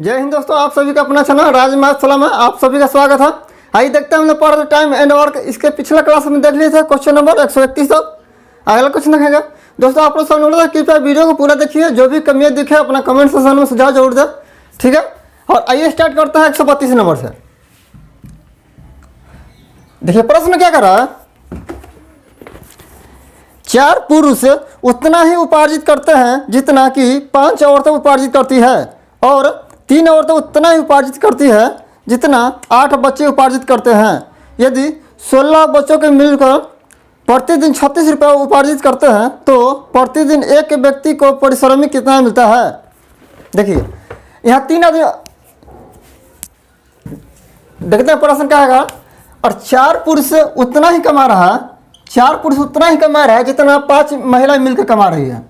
जय हिंद दोस्तों, आप सभी का अपना चैनल राजमार्ग में आप सभी का स्वागत है। आइए देखते हैं हमने पढ़ा टाइम एंड वर्क। इसके पिछला क्लास में देख लिए थे क्वेश्चन नंबर 131 तक। अगला क्वेश्चन देखेगा दोस्तों। आप लोग सब अनुरोध है कृपया वीडियो को पूरा देखिए, जो भी कमियां दिखे अपना कमेंट सेक्शन में सुझाव जरूर दें, ठीक है। और आइए स्टार्ट करते हैं 132 नंबर से। देखिए प्रश्न क्या कर रहा है, 4 पुरुष उतना ही उपार्जित करते हैं जितना कि 5 औरतें उपार्जित करती है, और 3 औरतें उतना ही उपार्जित करती है जितना 8 बच्चे उपार्जित करते हैं। यदि 16 बच्चों के मिलकर प्रतिदिन 36 रुपये उपार्जित करते हैं तो प्रतिदिन एक व्यक्ति को पारिश्रमिक कितना मिलता है। देखिए यहाँ 3 आदमी, देखते हैं प्रश्न क्या है। और 4 पुरुष उतना ही कमा रहा है, 4 पुरुष उतना ही कमा रहा है जितना 5 महिला मिलकर कमा रही है।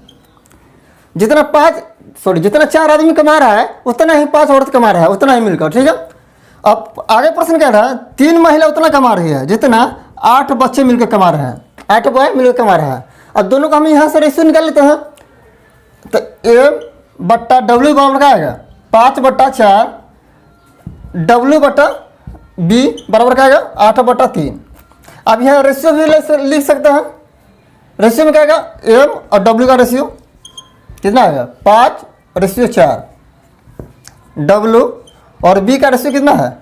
जितना 4 आदमी कमा रहा है उतना ही 5 औरत कमा रहा है, उतना ही मिलकर, ठीक है। अब आगे प्रश्न क्या रहा है, 3 महिला उतना कमा रही है जितना 8 बच्चे मिलकर कमा रहे हैं, 8 बॉय मिलकर कमा रहा है। अब दोनों का हम यहाँ से रेशियो निकाल लेते हैं। तो A/W बराबर क्या आएगा, 5/4 W/B बराबर क्या आएगा, 8/3। अब यहाँ रेशियो भी लिख सकते हैं। रेशियो में क्या आएगा, M और W का रेशियो कितना आएगा, 5/4। W और B का रेशियो कितना है,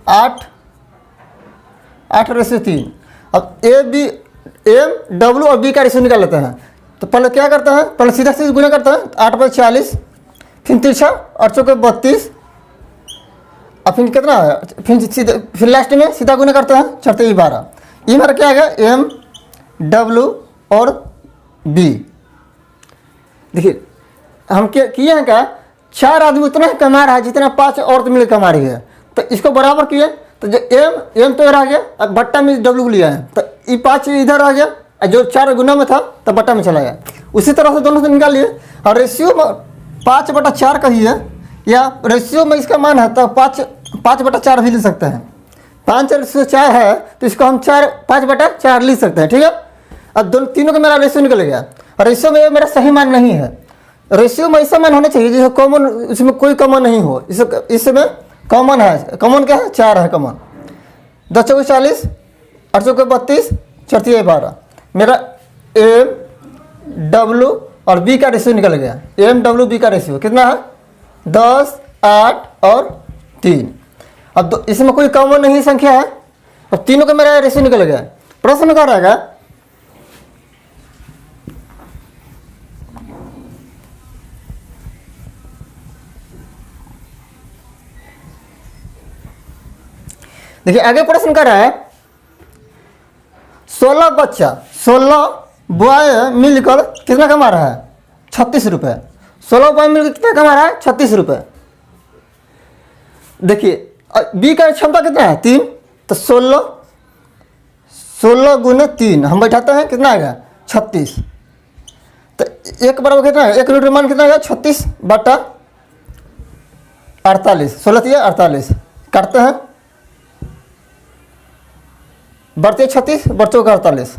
8/3। अब M W और B का रेशियो निकाल लेते हैं। तो पहले क्या करते हैं, पहले सीधा सीधा गुना करते हैं, 8/40, फिर तिरछा 8 के 32, और फिर कितना है, फिर लास्ट में सीधा गुना करते हैं, 4 12। ये हमारा क्या आएगा, M W और B। देखिए हम क्या किए हैं, क्या 4 आदमी उतना ही कमा रहा है जितना 5 औरत मिलकर कमा रही है। तो इसको बराबर किए, तो जो M तो रह गया, अब बट्टा में W को लिया है, तो ये 5 इधर आ गया, जो 4 गुना में था तो बट्टा में चला गया। उसी तरह से दोनों से निकाल लिए। और रेशियो में 5/4 का ही है, या रेशियो में इसका मान है तो 5/4 भी ले सकते हैं। 5/4 है तो इसको हम 5/4 लिख सकते हैं, ठीक है। अब दोनों तीनों का मेरा रेशियो निकल गया। और रेशियो में मेरा सही मान नहीं है। रेशियो में ऐसा मान होना चाहिए जिसमें कॉमन, इसमें कोई कॉमन नहीं हो। इसमें कॉमन है, कॉमन क्या है, 4 है कॉमन। 10 चौके 40, 8 चौके 32, 4 12। मेरा M W और B का रेशियो निकल गया। M W B का रेशियो कितना है, 10, 8 और 3। अब इसमें कोई कॉमन नहीं संख्या है। अब तीनों का मेरा रेशियो निकल गया। प्रश्न क्या रहेगा, देखिए आगे प्रश्न कर रहा है, 16 बॉय मिलकर कितना कमा रहा है, 36 रुपये। 16 बॉय मिलकर कितना कमा रहा है, 36 रुपये। देखिए B का क्षमता कितना है, 3। तो 16 गुने 3 हम बैठाते हैं, कितना आएगा, 36। तो एक बराबर कितना है, 1 यूनिट का मान कितना आएगा, 36/48। 16 48 काटते हैं, बढ़ते 36 बच्चों का 48,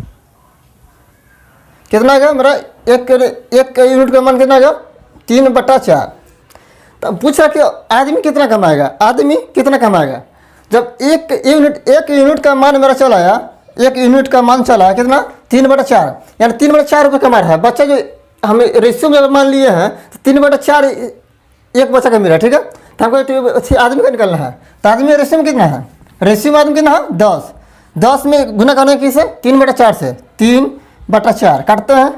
कितना आएगा मेरा, एक यूनिट का मान कितना आएगा, 3/4। तो पूछा कि आदमी कितना कमाएगा, आदमी कितना कमाएगा। जब एक यूनिट का मान मेरा चला आया, 1 यूनिट का मान चला कितना, 3/4, यानी 3/4 रुपये कमा रहा है बच्चा। जो हमें रेशियो में मान लिए हैं तो 3/4 एक बच्चा का मिला, ठीक है। तो हमको आदमी का निकलना है। तो आदमी रेशियो में कितना है, रेशियो में आदमी कितना है, 10। 10 में गुना करने की से 3/4 से 3/4 काटते हैं,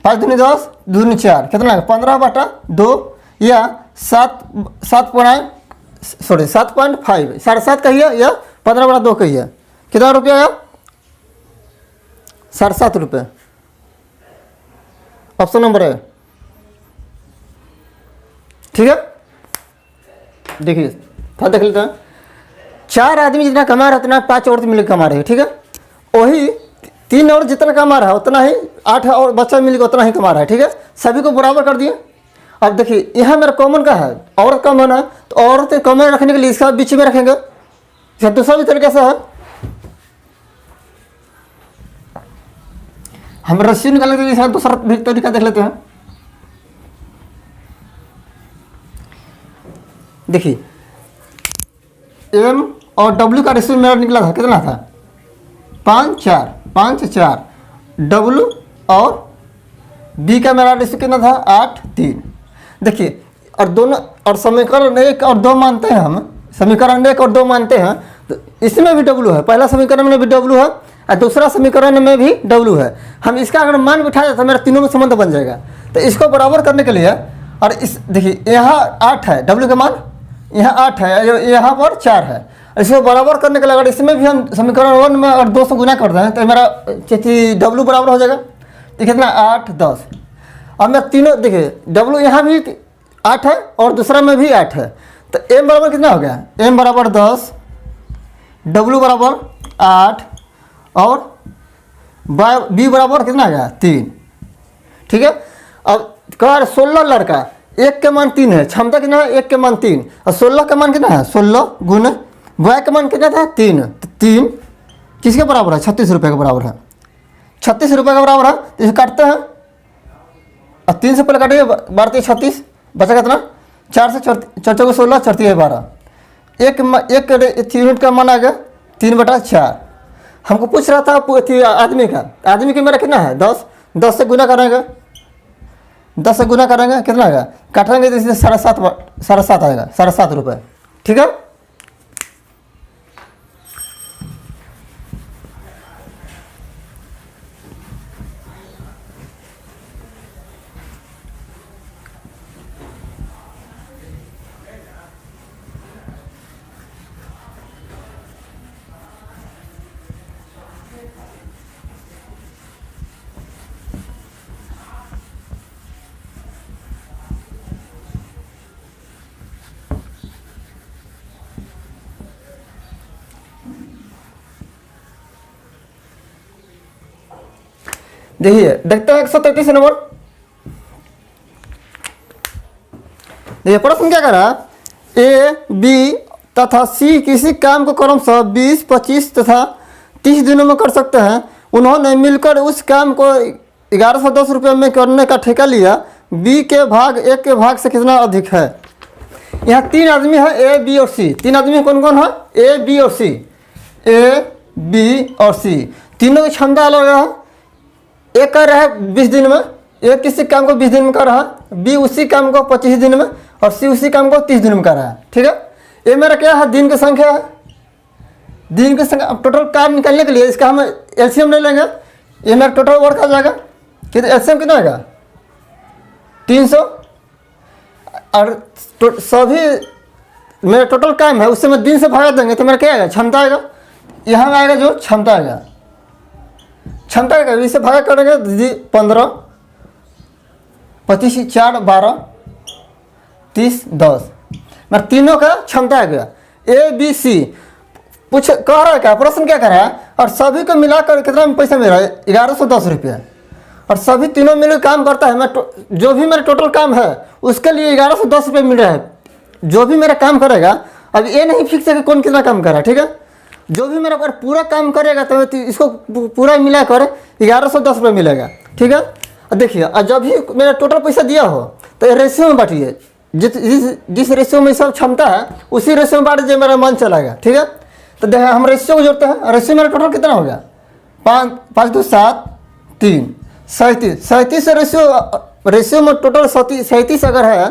5 दूनी 10, 2 दूनी 4, कितना है, 15/2 या 7.5, 7.5 कहिए या 15/2 कहिए। कितना रुपया आया, 7.5 रुपये। ऑप्शन नंबर है, ठीक है। देखिए देख लेते हैं, 4 आदमी जितना कमा रहा है उतना 5 औरत मिलकर कमा रहे हैं, ठीक है। वही 3 औरत जितना कमा रहा है उतना ही 8 और बच्चा मिलकर उतना ही कमा रहा है, ठीक है। सभी को बराबर कर दिए। अब देखिए यहाँ मेरा कॉमन का है, औरत कॉमन है, तो औरत कॉमन रखने के लिए इसका बीच में रखेंगे। इसका दूसरा भी तरीके से है, हम रेशियो निकालने के लिए दूसरा तरीका देख लेते हैं। देखिए एम और डब्ल्यू का रेशियो मेरा निकला था, कितना था 5:4 डब्ल्यू और बी का मेरा रेशियो कितना था 8:3। देखिए और दोनों और समीकरण 1 और 2 मानते हैं हम, समीकरण 1 और 2 मानते हैं, तो इसमें भी डब्ल्यू है, पहला समीकरण में भी डब्ल्यू है और दूसरा समीकरण में भी डब्ल्यू है। हम इसका अगर मान बिठाया तो मेरा तीनों में संबंध बन जाएगा। तो इसको बराबर करने के लिए और इस देखिए यहाँ 8 है डब्ल्यू का मान, यहाँ 8 है, यहाँ पर 4 है। इसको बराबर करने के लिए अगर इसमें भी हम समीकरण 1 में और 2 से गुना कर दें तो मेरा डब्ल्यू बराबर हो जाएगा, तो कितना 8, 10। अब मैं तीनों देखिए डब्ल्यू यहाँ भी 8 है और दूसरा में भी 8 है, तो एम बराबर कितना हो गया, एम बराबर 10, डब्ल्यू बराबर 8 और बी बराबर कितना आ गया 3। ठीक है। अब कह 16 लड़का, 1 के मान 3 है, क्षमता कितना है 1 के मान 3 और 16 का मान कितना है 16 गुना वाई का मान कितना था 3, तो 3 किसके बराबर है 36 रुपये के बराबर है, 36 रुपये का बराबर है। तो इसे काटते हैं और 3 से पहले काटिए 12 36 बचा कितना 4 से 4 को 16 4 है 12, एक यूनिट का मान आ गया 3/4। हमको पूछ रहा था आदमी का, आदमी के मेरा कितना है 10, 10 से गुना करेंगे, 10 से गुना करेंगे कितना आएगा, काटेंगे तो इससे 7.5 आएगा, 7.5 रुपये। ठीक है। देखिए देखते हैं 133 नंबर। देखिए प्रश्न क्या कर रहा है, ए बी तथा सी किसी काम को क्रमशः 20, 25 तथा 30 दिनों में कर सकते हैं। उन्होंने मिलकर उस काम को 1110 रुपये में करने का ठेका लिया। बी के भाग ए के भाग से कितना अधिक है। यहाँ 3 आदमी है ए बी और सी। 3 आदमी कौन कौन है, ए बी और सी, ए बी और सी। तीनों की क्षमता अलग है। ए कर रहा है 20 दिन में, ए किसी काम को 20 दिन में कर रहा है, बी उसी काम को 25 दिन में और सी उसी काम को 30 दिन में कर रहा है। ठीक है। ये मेरा क्या है, दिन की संख्या है, दिन की संख्या। अब टोटल काम निकालने के लिए इसका हम एलसीएम ले लेंगे। ये मेरा टोटल वर्क आ जाएगा, कितना एलसीएम कितना आएगा 300 और सभी मेरा टोटल काम है उससे मैं दिन से भागा देंगे तो मेरा क्या आएगा, क्षमता आएगा। यहाँ आएगा जो क्षमता आएगा, क्षमता आएगा इससे भागा करेंगे 15, 25, 4, 12, 30, 10। मैं तीनों का क्षमता आ गया। ए बी सी पूछ कह रहा है क्या, प्रश्न क्या कर रहा है, और सभी को मिलाकर कितना पैसा मिल रहा है 1110 रुपया, और सभी तीनों मिलकर काम करता है। मैं जो भी मेरा टोटल काम है उसके लिए 1110 रुपये मिल रहा है। जो भी मेरा काम करेगा, अब ये नहीं फिक्स है कि कौन कितना काम कर रहा है। ठीक है। जो भी मेरा पर पूरा काम करेगा तो इसको पूरा मिलाकर 1110 रुपये मिलेगा। ठीक है। और देखिए और जब भी मेरा टोटल पैसा दिया हो तो रेशियो में बांटिए, जिस रेशियो में सब क्षमता है उसी रेशियो में बांट दीजिए, मेरा मन चलाएगा। ठीक है। तो देखिए हम रेशियो को जोड़ते हैं। रेशियो मेरा टोटल कितना हो गया 5, 2, 7, 3, 37 रेशियो में टोटल 37 अगर है।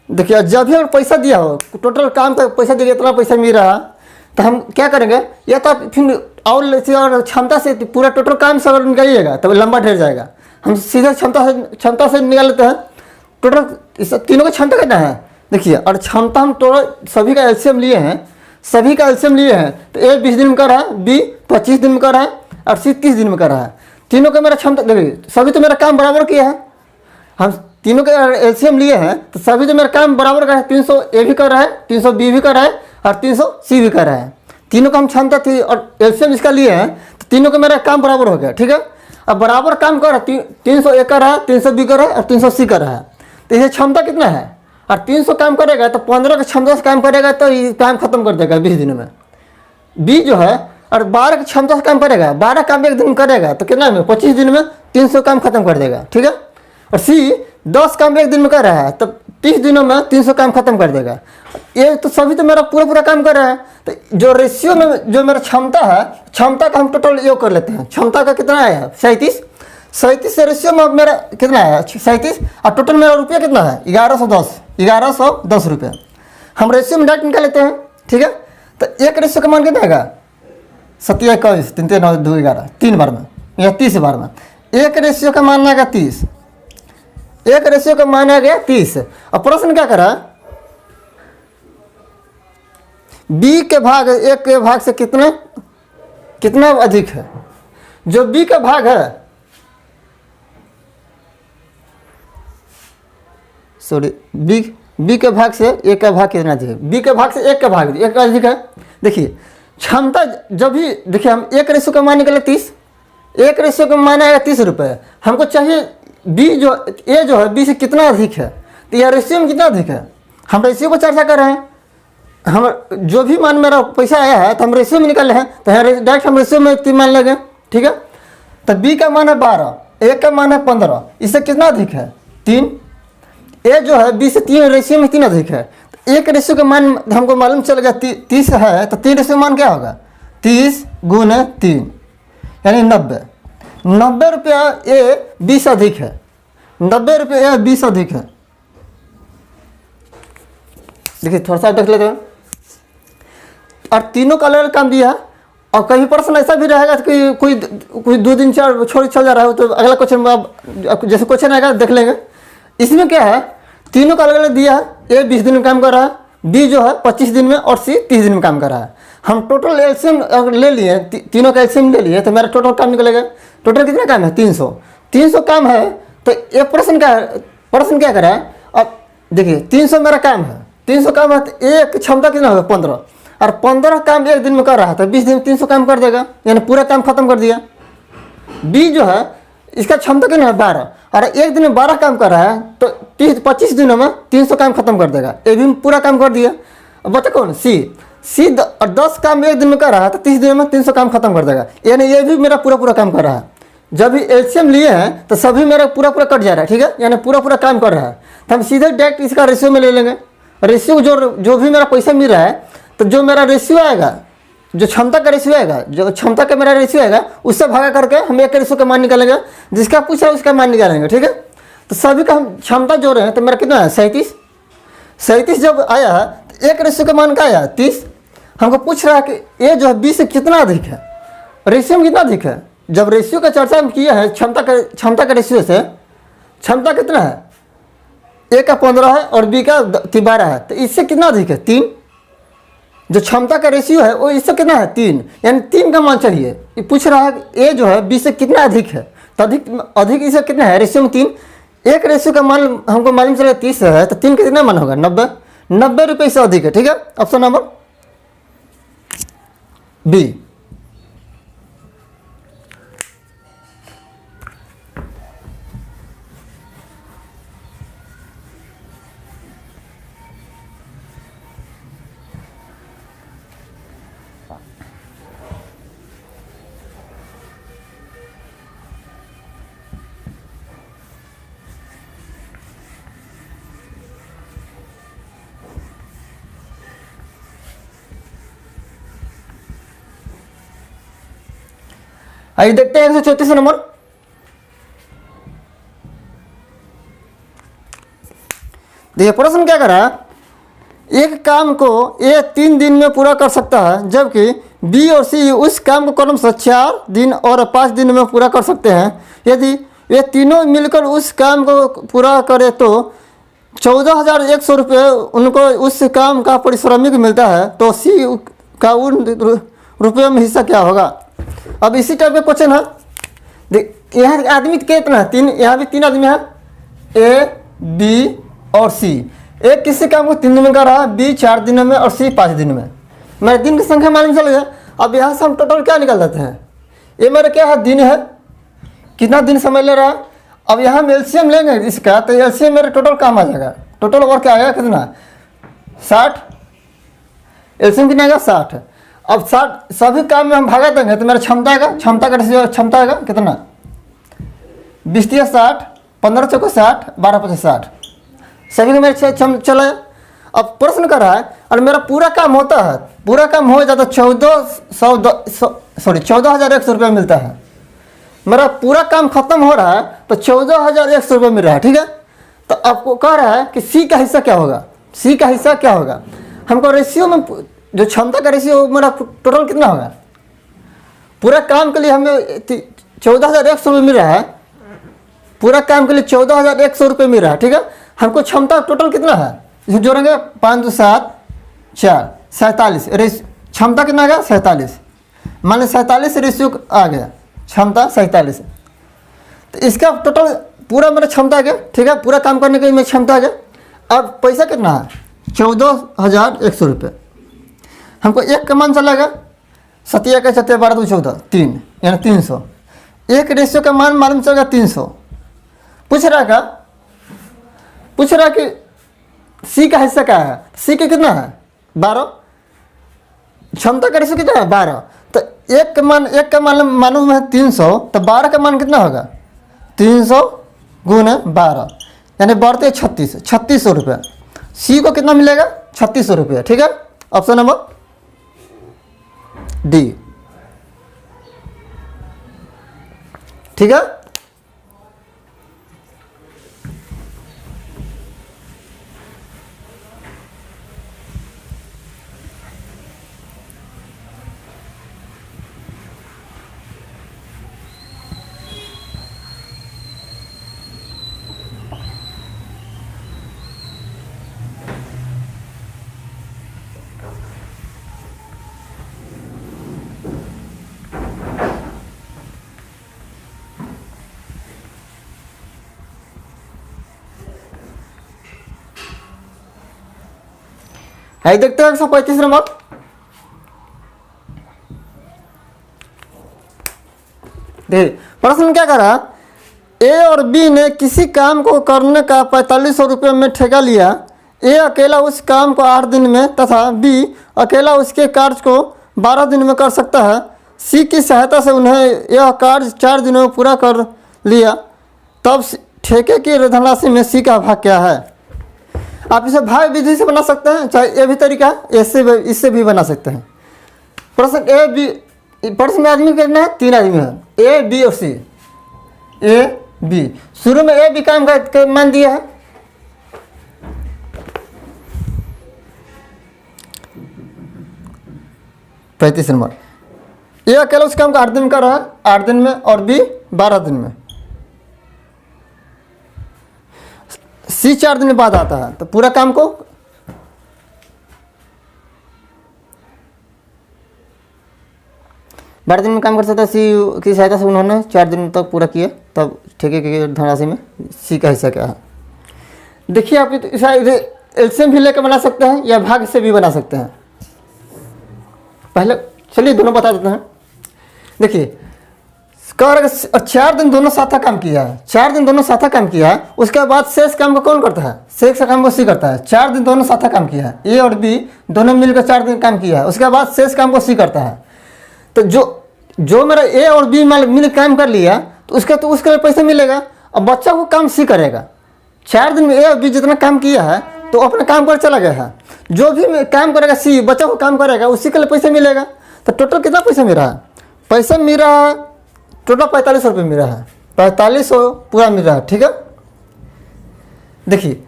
देखिए जब भी पैसा दिया हो, टोटल काम का पैसा दिया इतना पैसा मिल रहा है, तो हम क्या करेंगे, या तो फिर और क्षमता से पूरा टोटल काम से अगर निकालिएगा तब लंबा ढेर जाएगा। हम सीधे क्षमता से निकाल लेते हैं। टोटल तीनों का क्षमता कितना है देखिए, और क्षमता हम टोटल सभी का एलसीएम लिए हैं, सभी का एलसीएम लिए हैं। तो ए 20 दिन में कर रहा है, बी 25 दिन में कर रहा है और सी 30 दिन में कर रहा है। तीनों का मेरा क्षमता देखिए, सभी तो मेरा काम बराबर किया है। हम तीनों के एलसीएम लिए हैं तो सभी तो मेरा काम बराबर का है। 300 ए भी कर रहा है, 300 बी भी कर रहा है और 300 सी भी कर रहा है। तीनों का हम क्षमता थी और एलसीएम इसका लिए हैं तो तीनों का मेरा काम बराबर हो गया। ठीक है। अब बराबर काम कर रहा है, 300 ए कर रहा है, 300 बी कर रहा है और 300 सी कर रहा है। तो ये क्षमता कितना है, और 300 काम करेगा तो 15 की क्षमता से काम करेगा तो ये काम खत्म कर देगा 20 दिन में। बी जो है और 12 की क्षमता से काम करेगा, 12 काम एक दिन में करेगा तो कितना में 25 दिन में 300 काम खत्म कर देगा। ठीक है। और सी 10 काम एक दिन में कर रहा है तो 30 दिनों में 300 काम खत्म कर देगा। ये तो सभी तो मेरा पूरा काम कर रहा है। तो जो रेशियो में जो मेरा क्षमता है, क्षमता का हम टोटल योग कर लेते हैं। क्षमता का कितना आया? 37 से रेशियो में मेरा कितना है? 37। और टोटल मेरा रुपया कितना है? 1110 रुपये। हम रेशियो में डायरेक्ट निकाल लेते हैं, ठीक है। तो एक रेशियो का मान कितना आएगा? 27, 3 3 9 2 11, 3 बार में या 30 बार में। एक रेशियो का मान आएगा 30। एक रेशियो का मान आ गया 30। अब प्रश्न क्या करा? बी के भाग ए के भाग से कितना अधिक है? जो बी का भाग है, सॉरी, बी के भाग से ए का भाग कितना अधिक है? बी के भाग से एक का भाग एक अधिक है। देखिए क्षमता जब भी, देखिए हम एक रेशियो का मान निकले 30। एक रेशियो का मान आएगा 30 रुपये। हमको चाहिए बी जो ए जो है बी से कितना अधिक है। तो यह रेशियो में कितना अधिक है? हम रेशियो पर चर्चा कर रहे हैं। हम जो भी मान मेरा पैसा आया है तो हम रेशियो में निकाल रहे हैं। तो यहाँ डायरेक्ट हम रेशियो में 3 मान लेंगे, ठीक है। तो बी का मान है 12, ए का मान है 15। इससे कितना अधिक है? 3। ए जो है बी से 3 रेशियो में 3 अधिक है। तो एक रेशियो का मान हमको मालूम चल गया 30 है। तो 3 रेशियो मान क्या होगा? 30 गुने 3 यानी 90। 90 रुपया ए 20 अधिक है। 90 रुपया ए 20 अधिक है। देखिए थोड़ा सा देख लेते हैं। और तीनों का अलग काम दिया। और कभी प्रश्न ऐसा भी रहेगा कि कोई 2 दिन 4 छोड़ चल जा रहा है, तो अगला क्वेश्चन में जैसे क्वेश्चन आएगा देख लेंगे। इसमें क्या है? तीनों का अलग अलग दिया है। ए 20 दिन में काम कर रहा है, बी जो है 25 दिन में, और सी 30 दिन में काम कर रहा है। हम टोटल एलसीएम अगर ले लिए, तीनों का एलसीएम ले लिए, तो मेरा टोटल काम निकलेगा। टोटल कितना काम है? 300 काम है। तो ये प्रश्न क्या करा है? अब देखिए 300 मेरा काम है, 300 काम है। तो एक क्षमता कितना होगा? 15। और 15 काम एक दिन में कर रहा था, 20 दिन में 300 काम कर देगा, यानी पूरा काम खत्म कर दिया। बी जो है इसका क्षमता कितना है? 12। और एक दिन में 12 काम कर रहा है, तो 25 दिनों में 300 काम खत्म कर देगा। ए भी पूरा काम कर दिया। अब बता कौन? सी 10 काम एक दिन में कर रहा है, तो 30 दिनों में 300 काम खत्म कर देगा। यानी ये भी मेरा पूरा काम कर रहा है। जब भी एलसीएम लिए हैं तो सभी मेरा पूरा कट जा रहा है, ठीक है। यानी पूरा काम कर रहा है। तो हम सीधे डायरेक्ट इसका रेशियो में ले लेंगे। रेशियो जो भी मेरा पैसा मिल रहा है, तो जो मेरा रेशियो आएगा, जो क्षमता का रेशियो आएगा, जो क्षमता का मेरा रेशियो आएगा, उससे भागा करके हम एक रेशियो का मान निकालेंगे। जिसका पूछ रहा है उसका मान निकालेंगे, ठीक है। तो सभी का हम क्षमता जोड़ रहे हैं, तो मेरा कितना है? 37 जब आया है तो एक रेशियो का मान क्या आया? 30। हमको पूछ रहा है कि ए जो है 20 से कितना अधिक है? रेशियो में कितना अधिक है? जब रेशियो का चर्चा हम किया है क्षमता का रेशियो से, क्षमता कितना है? ए का 15 है और बी का 12 है। तो इससे कितना अधिक है? 3। जो क्षमता का रेशियो है वो इससे कितना है? 3। यानी 3 का मान चाहिए। ये पूछ रहा है कि ए जो है 20 से कितना अधिक है? तो अधिक इससे कितना है? रेशियो में 3। एक रेशियो का मान हमको मालूम चला 30 है, तो 3 का कितना मान होगा? 90 रुपये से अधिक है, ठीक है। Option number B. आइए देखते हैं 134 नंबर। देखिए प्रश्न क्या करा? एक काम को ए 3 दिन में पूरा कर सकता है, जबकि बी और सी उस काम को क्रमशः 4 दिन और 5 दिन में पूरा कर सकते हैं। यदि ये तीनों मिलकर उस काम को पूरा करे तो 14,100 रुपये उनको उस काम का पारिश्रमिक मिलता है, तो सी का उन रुपये में हिस्सा क्या होगा? अब इसी टाइप का क्वेश्चन है। देख यहाँ आदमी कितना है? 3। यहाँ भी 3 आदमी है, ए बी और सी। ए किसी काम को 3 दिन में कर रहा है, बी 4 दिनों में और सी 5 दिन में। मेरे दिन की संख्या मालूम चल गया। अब यहाँ से हम टोटल क्या निकाल देते हैं? ये मेरा क्या है? दिन है, कितना दिन समय ले रहा है। अब यहाँ हम एलसीएम लेंगे इसका, तो एलसीएम मेरा टोटल काम आ जाएगा। टोटल वर्क क्या आएगा? कितना? 60। एलसीएम कितना आएगा? 60। अब 60 सभी काम में हम भागा देंगे तो मेरा क्षमता आएगा। क्षमता आएगा कितना? 20 × 60, 15 × 60, 12 × 50, 60। सभी का मेरा चला है। अब प्रश्न कर रहा है और मेरा पूरा काम होता है, पूरा काम हो जाता 14,100 रुपये मिलता है। मेरा पूरा काम खत्म हो रहा है तो 14,100 रुपये मिल रहा है, ठीक है। तो आपको कह रहा है कि सी का हिस्सा क्या होगा, सी का हिस्सा क्या होगा। हमको रेशियो में जो क्षमता का रेशियो मेरा टोटल कितना होगा, पूरा काम के लिए हमें 14,100 रुपये मिल रहा है, पूरा काम के लिए 14,100 रुपये मिल रहा है, ठीक है। हमको क्षमता टोटल कितना है, इसे जोड़ेंगे 5 2 7 4 47, क्षमता कितना आ गया 47, मान लो 47 रेशियो आ गया, क्षमता 47। तो इसका टोटल पूरा मेरा क्षमता आ गया, ठीक है, पूरा काम करने के लिए मेरी क्षमता आ गया। अब पैसा कितना है 14,100 रुपये। हमको एक का मान चलेगा 7 का 7 12 2 14 3 यानी 300। एक रेशियो का मान मालूम चलेगा 300। पूछ रहा कि सी का हिस्सा क्या है, सी का कितना है 12, क्षमता का रेशियो कितना है 12। तो एक का मान मालूम है 300, तो 12 का मान कितना होगा 300 गुना 12 यानी बढ़ते 3600 रुपये। सी को कितना मिलेगा 3600 रुपये, ठीक है। ऑप्शन नंबर डी, ठीक है। आइए देखते हैं 135 नंबर। देखिए प्रश्न क्या कर रहा, ए और बी ने किसी काम को करने का 4500 रुपये में ठेका लिया। ए अकेला उस काम को 8 दिन में तथा बी अकेला उसके कार्य को 12 दिन में कर सकता है। सी की सहायता से उन्हें यह कार्य 4 दिनों में पूरा कर लिया, तब ठेके की धनराशि में सी का भाग क्या है। आप इसे भाग विधि से बना सकते हैं, चाहे ये भी तरीका है, इससे भी बना सकते हैं। प्रश्न ए बी, प्रश्न में आदमी कितना है 3 आदमी है, ए बी और सी। ए बी शुरू में ए बी काम का मान दिया है, पैंतीस नंबर। ए अकेला उस काम का 8 दिन में कर रहा है, 8 दिन में, और बी 12 दिन में। सी 4 दिन में बाद आता है, तो पूरा काम को बारह दिन में काम कर सकता है। सी की सहायता से उन्होंने 4 दिन तक पूरा किया, तब ठेके की धनराशि में सी का हिस्सा क्या है। देखिए आप एलसीएम भी लेकर बना सकते हैं या भाग से भी बना सकते हैं। पहले चलिए दोनों बता देते हैं। देखिए 4 दिन दोनों साथा काम किया है, 4 दिन दोनों साथा काम किया है, उसके बाद शेष काम को कौन करता है, शेष काम को सी करता है। 4 दिन दोनों साथा काम किया है, ए और बी दोनों मिलकर 4 दिन काम किया है, उसके बाद शेष काम को सी करता है। तो जो मेरा ए और बी मिल काम कर लिया तो उसके लिए पैसा मिलेगा। अब बच्चा को काम सी करेगा। 4 दिन में ए और बी जितना काम किया है तो अपने काम पर चला गया है, जो भी काम करेगा सी बच्चा को काम करेगा उसी के लिए पैसा मिलेगा। तो टोटल कितना पैसा मिल रहा है, पैसा मिल रहा है टोटल 4500 रुपये मिल रहा है, 4500 पूरा मिल रहा है, ठीक है। देखिए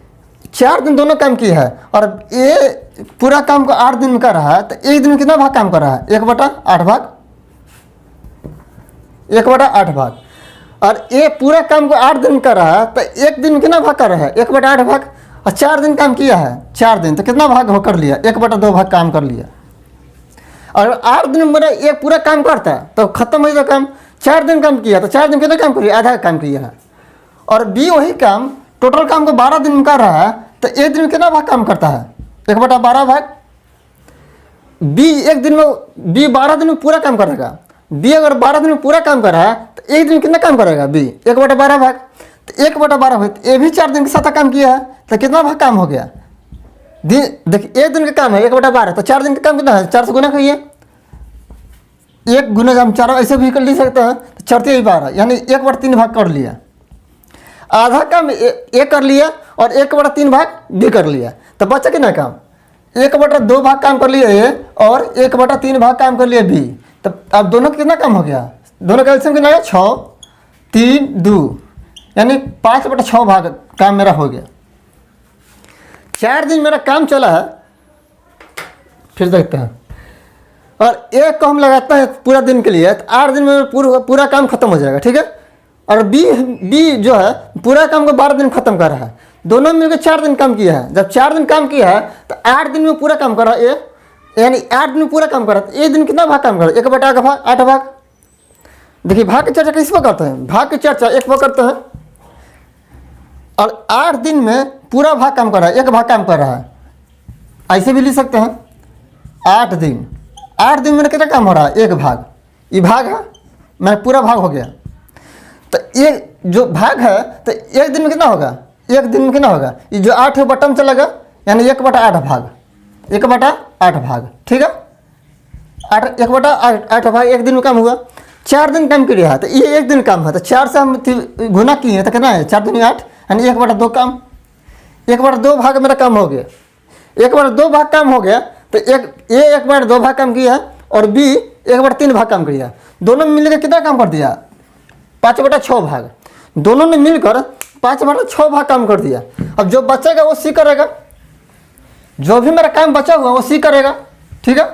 4 दिन दोनों काम किया है और ये पूरा काम को 8 दिन में कर रहा है, तो एक दिन में कितना भाग काम कर रहा है 1/8 भाग, 1/8 भाग। और ये पूरा काम को 8 दिन कर रहा है, तो एक दिन में कितना भाग कर रहा है 1/8 भाग। और 4 दिन काम किया है, 4 दिन तो कितना भाग कर लिया 1/2 भाग काम कर लिया। और 8 दिन में ये पूरा काम करता है तो खत्म हो जाता काम। 4 दिन काम किया तो 4 दिन कितना काम किया, आधा काम किया है। और बी वही काम टोटल काम को 12 दिन में कर रहा है, तो एक दिन में कितना भाग काम करता है 1/12 भाग। बी एक दिन में, बी 12 दिन में पूरा काम करेगा। बी अगर 12 दिन में पूरा काम कर रहा है तो एक दिन में कितना काम करेगा बी 1/12 भाग। तो 1/12 भाग, ये भी 4 दिन के साथ काम किया है तो कितना भाग काम हो गया। देखिए एक दिन का काम है 1/12, तो 4 दिन का काम कितना है 4 से गुना करिए, 1 गुना हम 4 ऐसे भी कर ले सकते हैं, तो 4 3 12 यानी 1/3 भाग कर लिया। आधा काम ए कर लिया और 1/3 भाग बी कर लिया, तो बचा कितना काम? 1/2 भाग काम कर लिया ए और 1/3 भाग काम कर लिया बी। तो अब दोनों का कितना काम हो गया? दोनों का एलसीएम कितना है? 6, 3, 2, यानी 5/6 भाग काम मेरा हो गया। 4 दिन मेरा काम चला है, फिर देखते हैं। और एक को हम लगाते हैं पूरा दिन के लिए, तो 8 दिन में पूरा काम खत्म हो जाएगा, ठीक है। और बी जो है पूरा काम को 12 दिन खत्म कर रहा है। दोनों मिलकर 4 दिन काम किया है। जब 4 दिन काम किया है तो 8 दिन में पूरा काम कर रहा है, यानी 8 दिन में पूरा काम कर रहा है। 1 दिन कितना भाग काम कर रहा है? 1/8 भाग। देखिए भाग की चर्चा किस पर करते हैं? भाग की चर्चा 1 पर करते हैं। और 8 दिन में पूरा भाग काम कर रहा है, 1 भाग काम कर रहा है। ऐसे भी लिख सकते हैं 8 दिन। 8 दिन में कितना काम हो रहा है? 1 भाग। ये भाग है, मैं पूरा भाग हो गया। तो ये जो भाग है तो 1 दिन में कितना होगा? 1 दिन में कितना होगा? ये जो 8 है बटन चलेगा, यानी 1/8 भाग। 1/8 भाग, ठीक है। 1/8 भाग 1 दिन में काम हुआ। 4 दिन काम किया है तो ये 1 दिन काम है, तो 4 से हम गुना किए हैं तो कितना है? 4 दूनी 8, यानी 1/2 काम। 1/2 भाग मेरा काम हो गया। 1/2 भाग काम हो गया तो ए 1/2 भाग काम किया और बी 1/3 भाग काम किया। दोनों में मिलकर कितना काम कर दिया? 5/6 भाग। दोनों ने मिलकर 5/6 भाग काम कर दिया। अब जो बचेगा वो सी करेगा। जो भी मेरा काम बचा हुआ वो सी करेगा, ठीक है।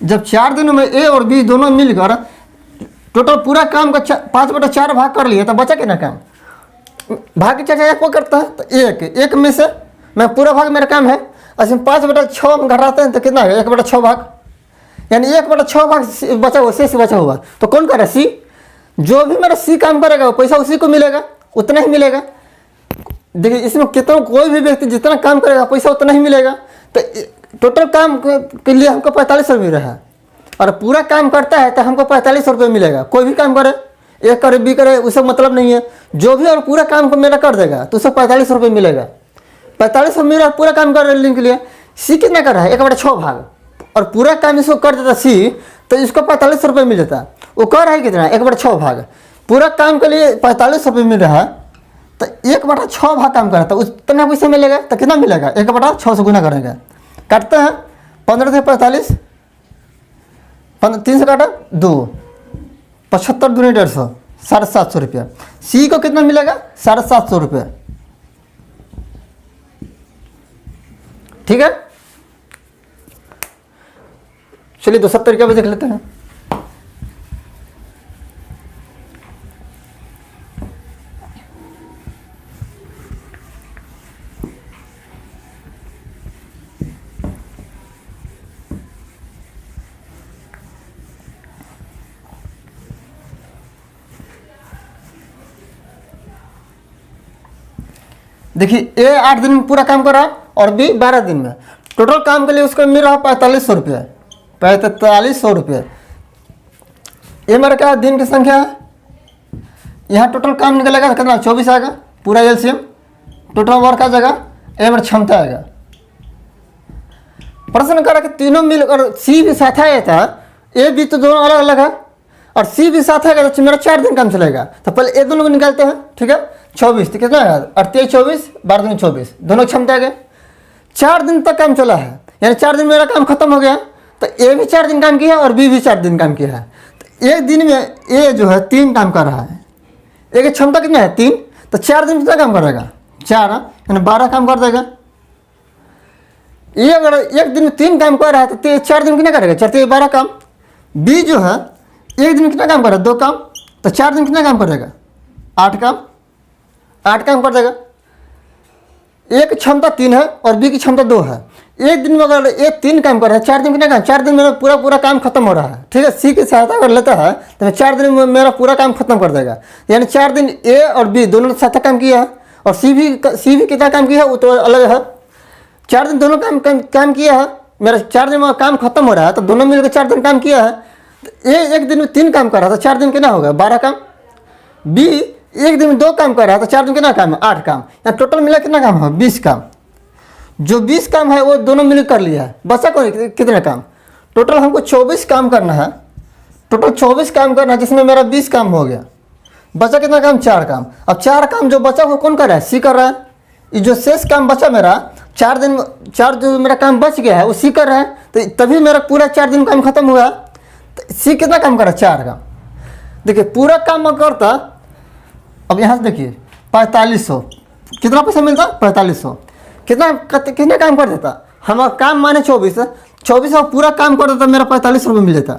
जब 4 दिनों में ए और बी दोनों मिलकर टोटल पूरा काम का 5/4 भाग कर लिया, तो बचा कितना काम? भाग की चर्चा 1 को करता है तो 1 में से मैं पूरा भाग मेरा काम है, अच्छा 5/6 हम घटाते हैं तो कितना है? 1/6 भाग, यानी 1/6 भाग बचा हुआ, शेष बचा हुआ। तो कौन करे? सी। जो भी मेरा सी काम करेगा वो पैसा उसी को मिलेगा, उतना ही मिलेगा। देखिए इसमें कितना कोई भी व्यक्ति जितना काम करेगा पैसा उतना ही मिलेगा। तो टोटल काम के लिए हमको 45 रुपये मिल रहा है, और पूरा काम करता है तो हमको 45 रुपये मिलेगा। कोई भी काम करे, ए करे बी करे, उससे मतलब नहीं है। जो भी और पूरा काम को मेरा कर देगा तो उसको 45 रुपये मिलेगा। 45 रुपये मेरा पूरा काम करने के लिए सी कितना कर रहा है? 1/6 भाग। और पूरा काम इसको कर देता सी तो इसको 45 रुपये मिल जाता। वो कर रहा है कितना? 1/6 भाग। पूरा काम के लिए 45 रुपये मिल रहा है, तो 1/6 भाग काम कर रहा था, उतना पैसा मिलेगा। तो कितना मिलेगा? 1/6 से गुना करेंगे, काटते हैं 15 से 45, 3 से काटा 2, 75 दूनी 150, 750 रुपया। सी को कितना मिलेगा? 750 रुपये, ठीक है। चलिए दूसरा तरीका भी देख लेते हैं। देखिए ए 8 दिन में पूरा काम कर रहा और बी 12 दिन में। टोटल काम के लिए उसको मिल रहा 4500 रुपये, 4500 रुपये। ये मेरा क्या दिन की संख्या है? यहाँ टोटल काम निकलेगा कितना? 24 आएगा पूरा एलसीएम। टोटल वर्क आ जाएगा, ये मेरा क्षमता आएगा। प्रश्न करा कि तीनों मिलकर सी भी साथ आया था, ए बी तो दोनों अलग अलग है, और सी भी साथ आएगा तो मेरा 4 दिन काम चलेगा। तो पहले ए दोनों को निकालते हैं, ठीक है। 24 तो कितना है? 38, 24, 12 दूनी 24, दोनों क्षमता आ गए। 4 दिन तक काम चला है, यानी 4 दिन मेरा काम खत्म हो गया। तो ए भी 4 दिन काम किया और बी भी 4 दिन काम किया है। तो एक दिन में ए जो है 3 काम कर रहा है। ए की क्षमता कितना है? 3। तो 4 दिन कितना काम करेगा? 4, यानी 12 काम कर देगा। ये अगर एक दिन में 3 काम कर रहा है तो 4 दिन कितना करेगा? 4 3 12 काम। बी जो है एक दिन में कितना काम कर रहा है? 2 काम। तो 4 दिन कितना काम करेगा? 8 काम। 8 काम कर देगा। ए की क्षमता 3 है और बी की क्षमता 2 है। एक दिन में अगर ए 3 काम कर रहा है, 4 दिन कितना काम? 4 दिन में पूरा काम खत्म हो रहा है, ठीक है। सी की सहायता अगर लेता है तो 4 दिन में मेरा पूरा काम खत्म कर देगा। यानी 4 दिन ए और बी दोनों ने सहायता काम किया है, और सी भी कितना काम किया है वो तो अलग है। 4 दिन दोनों काम किया है, मेरा 4 दिन में काम खत्म हो रहा है, तो दोनों मिलकर 4 दिन काम किया है। ए एक दिन में 3 काम कर रहा था, 4 दिन कितना होगा? 12 काम। बी एक दिन में 2 काम कर रहा है तो 4 दिन कितना काम है? 8 काम। यहाँ टोटल मिला कितना काम है? 20 काम। जो 20 काम है वो दोनों मिलकर कर लिया है। बचा को कितना काम? टोटल हमको 24 काम करना है। टोटल 24 काम करना है, जिसमें मेरा 20 काम हो गया। बचा कितना काम, 4 काम। अब 4 काम जो बचा वो कौन कर रहा है, सी कर रहा है। ये जो शेष काम बचा मेरा 4 जो मेरा काम बच गया है वो सी कर रहा है, तो तभी मेरा पूरा 4 दिन काम खत्म हुआ। तो सी कितना काम कर रहा है, 4 काम। देखिए पूरा काम मैं करता, अब यहाँ से देखिए 4500 कितना पैसा मिलता, 4500 कितना काम कर देता हमारा काम माने 2400 पूरा काम कर देता, मेरा 4500 रुपये मिल जाता।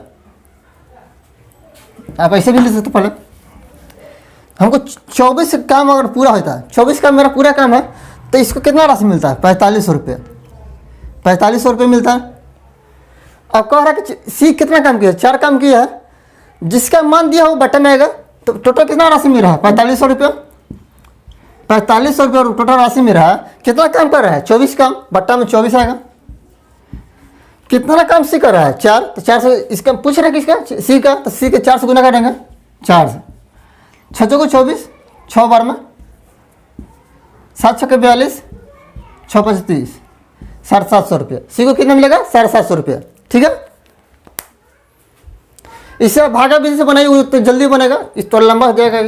आप ऐसे भी ले सकते पहले, हमको 24 काम अगर पूरा होता है, 24 काम मेरा पूरा काम है, तो इसको कितना राशि मिलता है, 4500 रुपये, 4500 रुपये मिलता है। अब कह रहा है कि सी कितना काम किया, 4 काम किया है, जिसका मान दिया वो बटन आएगा, तो टोटल कितना राशि मिल रहा है, 4500 रुपये। 4500 रुपये टोटल राशि मिल रहा है, कितना काम कर रहा है, 24 काम, बट्टा में 24 आएगा। कितना काम सी कर रहा है, 4, तो 4 से इसका पूछ रहा है किसका, सी का, तो सी के 4 से गुना करेंगे, 4 से 6 को 24, 6 बार में 7 6 42, 6 5 30, 750 रुपये। सी को कितना मिलेगा, 750 रुपये। ठीक है, इससे आप भागा विधि से बनाइए तो जल्दी बनेगा, इस तो लंबा हो जाएगा।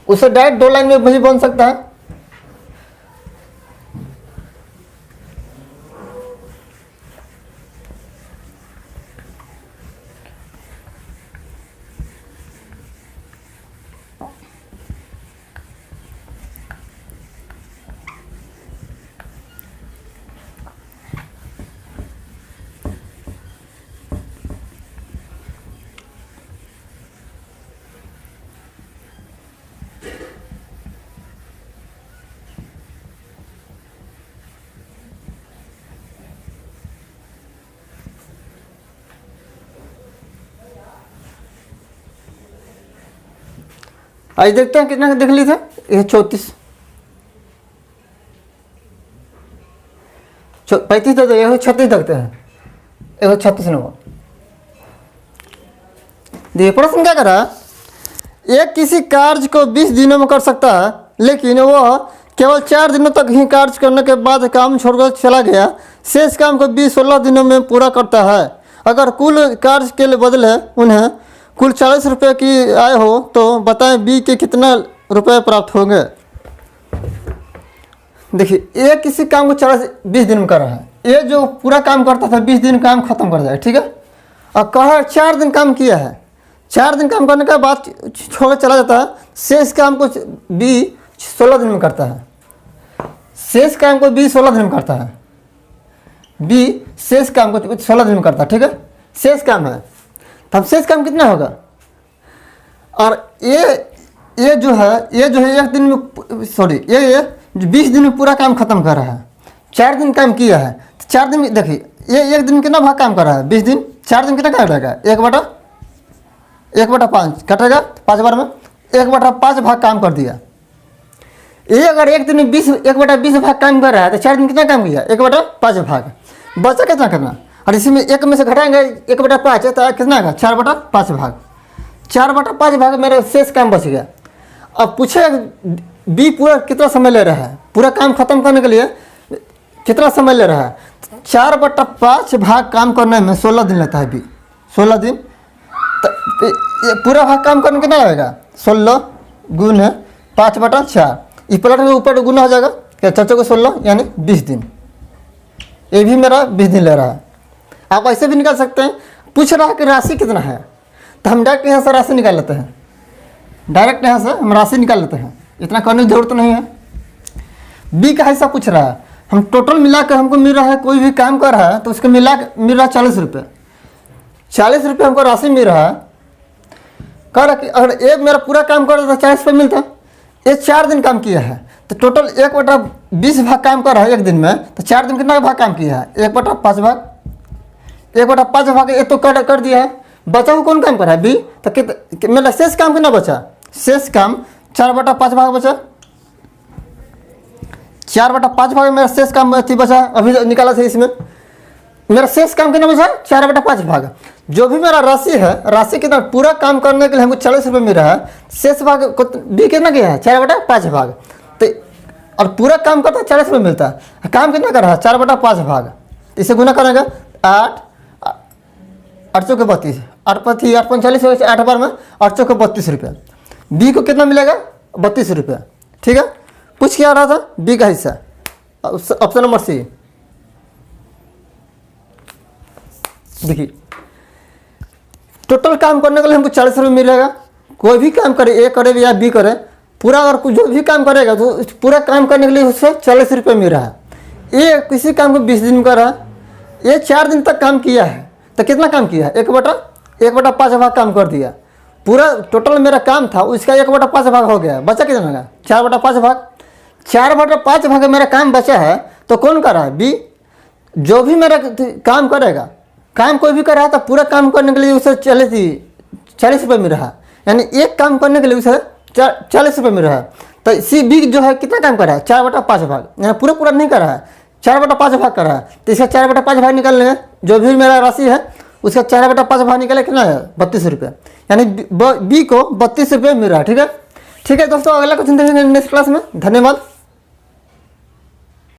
उससे डायरेक्ट 2 लाइन में भी बन सकता है। आज देखते हैं कितना देख ली था, ये 34 35 तक, ये 36 देखते हैं, ये 36 नंबर। देखिए प्रश्न क्या करा, एक किसी कार्य को 20 दिनों में कर सकता है, लेकिन वह केवल 4 दिनों तक ही कार्य करने के बाद काम छोड़कर चला गया, शेष काम को 20-16 दिनों में पूरा करता है। अगर कुल कार्य के बदले उन्हें कुल 40 रुपये की आय हो तो बताएं बी के कितना रुपए प्राप्त होंगे। देखिए ये किसी काम को 20 दिन में कर रहा है, ये जो पूरा काम करता था 20 दिन काम खत्म कर जाएगा। ठीक है, और कहा 4 दिन काम किया है, 4 दिन काम करने के बाद छोड़ चला जाता है, शेष काम को बी 16 दिन में करता है, शेष काम को बी 16 दिन में करता है, बी शेष काम को 16 दिन में करता है। ठीक है, शेष काम है, तब शेष काम कितना होगा, और ये जो है एक दिन में, सॉरी ये 20 दिन में पूरा काम खत्म कर रहा है, 4 दिन काम किया है, तो 4 दिन में देखिए ये एक दिन में कितना भाग काम कर रहा है, 20 दिन, 4 दिन कितना काम रहेगा, 1/5 कटेगा 5 बार में, 1/5 भाग काम कर दिया। ये अगर एक दिन में 1/20 भाग काम कर रहा है, तो 4 दिन कितना काम किया, 1/5 भाग, बचा कितना करना, और इसी में एक में से घटाएंगे 1/5 है, तो कितना आएगा 4/5 भाग, 4/5 भाग मेरा शेष काम बच गया। अब पूछे बी पूरा कितना समय ले रहा है, पूरा काम खत्म करने के लिए कितना समय ले रहा है, 4/5 भाग काम करने में 16 दिन लगता है बी, 16 दिन। तो ये पूरा भाग काम करने कितना लगेगा, 16 गुना 5/4, इस पलट में ऊपर गुना हो जाएगा, क्या 4 को 16 यानी 20 दिन, ये भी मेरा 20 दिन ले रहा है। आप ऐसे भी निकाल सकते हैं, पूछ रहा है कि राशि कितना है, तो हम डायरेक्ट यहाँ से राशि निकाल लेते हैं, डायरेक्ट यहाँ से हम राशि निकाल लेते हैं, इतना करने की जरूरत नहीं है। बी का हिस्सा पूछ रहा है, हम टोटल मिला कर हमको मिल रहा है, कोई भी काम कर रहा है तो उसको मिल रहा है 40 रुपये, 40 रुपये हमको राशि मिल रहा है। कह रहा कि अगर एक मेरा पूरा काम कर रहा था 40 रुपये मिलता, ये 4 दिन काम किया है, तो टोटल 1/20 भाग काम कर रहा है एक दिन में, तो 4 दिन कितना भाग काम किया है, 1/5 भाग, 1/5 भाग ये तो कर दिया है। बचा हुआ कौन काम कर रहा है, बी, तो मेरा शेष काम कितना बचा, शेष काम 4/5 भाग बचा, 4/5 भाग मेरा शेष काम बचा, अभी निकाला था इसमें, मेरा शेष काम कितना बचा 4/5 भाग। जो भी मेरा राशि है, राशि कितना पूरा काम करने के लिए हमको 40 रुपये मिल रहा है, शेष भाग बी कितना किया है 4/5 भाग, तो और पूरा काम करता है 40 रुपये मिलता है, काम कितना कर रहा है 4/5 भाग, इसे गुना करेंगे 8 8 चौके 32, 8 5 8 45 हो गया, 8 बार में 8 चौके 32 रुपया। बी को कितना मिलेगा? 32 रुपया। ठीक है, पूछ क्या रहा था? बी का हिस्सा, ऑप्शन नंबर सी। देखिए टोटल काम करने के लिए हमको 40 रुपये मिलेगा। कोई भी काम करे, ए करे या बी करे, पूरा अगर कुछ जो भी काम करेगा तो पूरा काम करने के लिए उससे 40 रुपये मिल रहा है। ये किसी काम को 20 दिन में कर रहा है, ये 4 दिन तक काम किया है तो कितना काम किया है? 1/5 भाग काम कर दिया। पूरा टोटल मेरा काम था उसका 1/5 भाग हो गया, बचा कितना का? 4/5 भाग। 4/5 भाग मेरा काम बचा है तो कौन कर रहा है? बी। जो भी मेरा काम करेगा, काम कोई भी कर रहा है तो पूरा काम करने के लिए उसे 40 रुपये मिल रहा है, यानी एक काम करने के लिए उसे 40 रुपये मिल रहा है। तो सी बी जो है कितना काम कर रहा है? 4/5 भाग, यानी पूरा नहीं कर रहा है, 4/5 भाग कर रहा है। तो इसका 4/5 भाग निकाल लेंगे, जो भी मेरा राशि है उसका 4/5 भाग निकाले कितना है? 32 रुपये, यानी बी को 32 रुपये मिल रहा है। ठीक है दोस्तों, अगला क्वेश्चन देखेंगे नेक्स्ट क्लास में। धन्यवाद।